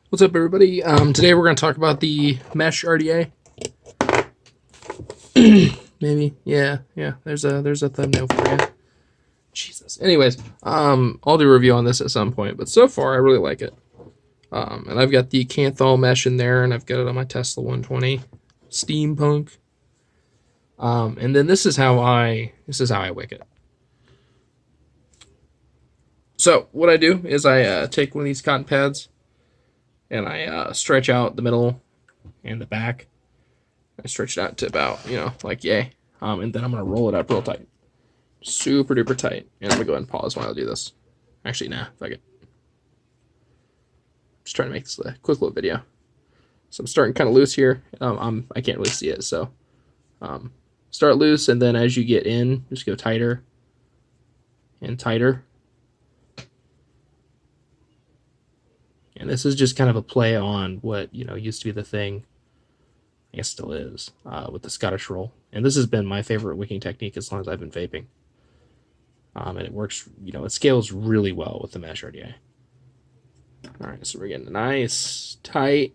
What's up, everybody? Today we're going to talk about the Mesh RDA. Maybe, yeah. There's a thumbnail for you. Jesus. Anyways, I'll do a review on this at some point, but so far I really like it. And I've got the Canthol mesh in there, and I've got it on my Tesla 120 Steampunk. And then this is how I wick it. So what I do is I take one of these cotton pads, and I stretch out the middle and the back. I stretch it out to about, like yay. And then I'm going to roll it up real tight. Super duper tight. And I'm going to go ahead and pause while I do this. Actually, nah, fuck it. Just trying to make this a quick little video. So I'm starting kind of loose here. I can't really see it, so start loose, and then as you get in, just go tighter and tighter. And this is just kind of a play on what, used to be the thing, I guess still is, with the Scottish roll. And this has been my favorite wicking technique as long as I've been vaping. And it works, it scales really well with the Mesh RDA. All right, so we're getting a nice, tight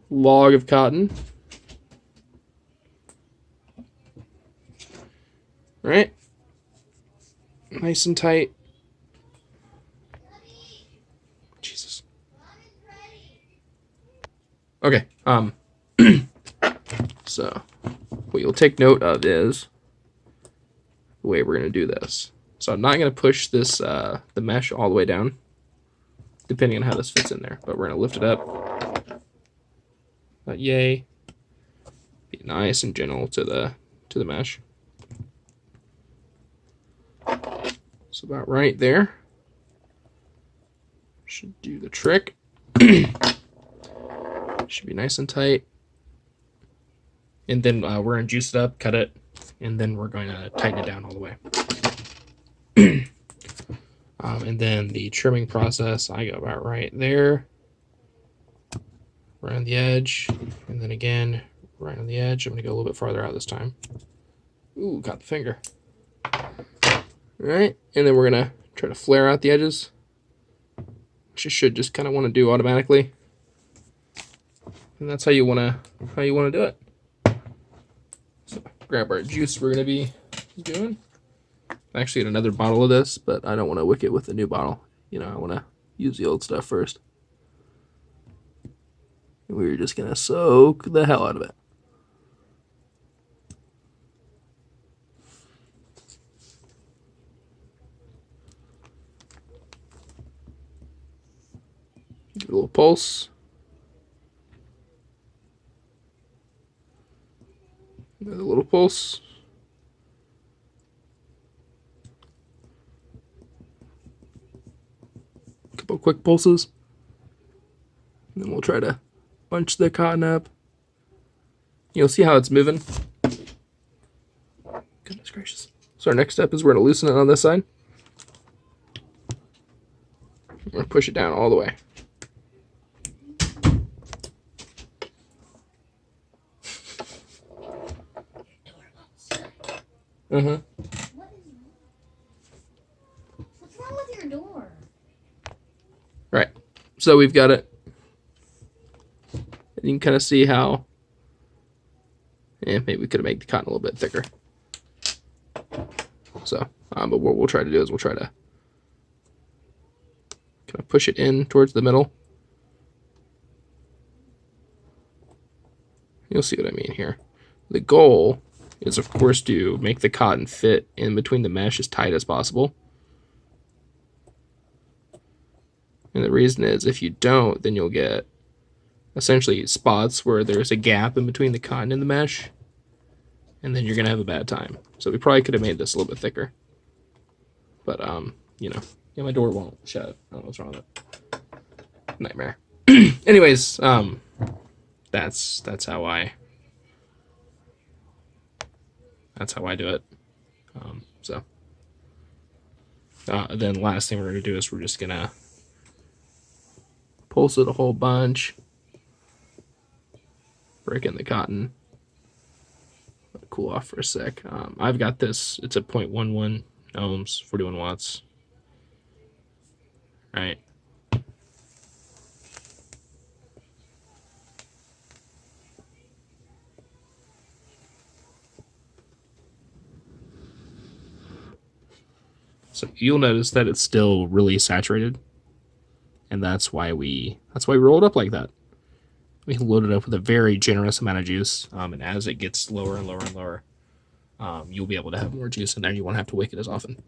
log of cotton. All right, nice and tight. Jesus. Okay, so what you'll take note of is the way we're going to do this. So I'm not going to push this, the mesh all the way down, depending on how this fits in there, but we're going to lift it up. Yay. Be nice and gentle to the mesh. So about right there. Should do the trick. Should be nice and tight. And then we're going to juice it up, cut it, and then we're going to tighten it down all the way. And then the trimming process, I go about right there, around the edge, and then again, right on the edge. I'm going to go a little bit farther out this time. Ooh, got the finger. All right, and then we're going to try to flare out the edges, which you should just kind of want to do automatically. And that's how you want to do it. So grab our juice we're going to be doing. I actually got another bottle of this, but I don't want to wick it with the new bottle. I want to use the old stuff first. And we're just going to soak the hell out of it. Give it a little pulse. Another little pulse. Couple quick pulses. And then we'll try to bunch the cotton up. You'll see how it's moving. Goodness gracious. So our next step is we're going to loosen it on this side. We're going to push it down all the way. What's wrong with your door? Right. So we've got it. And you can kind of see how, maybe we could have made the cotton a little bit thicker. So, but what we'll try to do is we'll try to kind of push it in towards the middle. You'll see what I mean here. The goal is, of course, to make the cotton fit in between the mesh as tight as possible. And the reason is, if you don't, then you'll get essentially spots where there's a gap in between the cotton and the mesh, and then you're going to have a bad time. So we probably could have made this a little bit thicker. But, my door won't shut. I don't know what's wrong with it. Nightmare. Anyways, that's how I do it. Then the last thing we're going to do is we're just going to pulse it a whole bunch, break in the cotton, let it cool off for a sec. I've got this, it's at 0.11 ohms, 41 watts. Right. So you'll notice that it's still really saturated, and that's why we roll it up like that. We can load it up with a very generous amount of juice, and as it gets lower and lower and lower, you'll be able to have more juice in there. You won't have to wick it as often.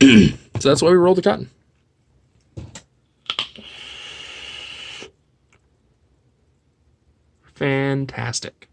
So that's why we roll the cotton. Fantastic.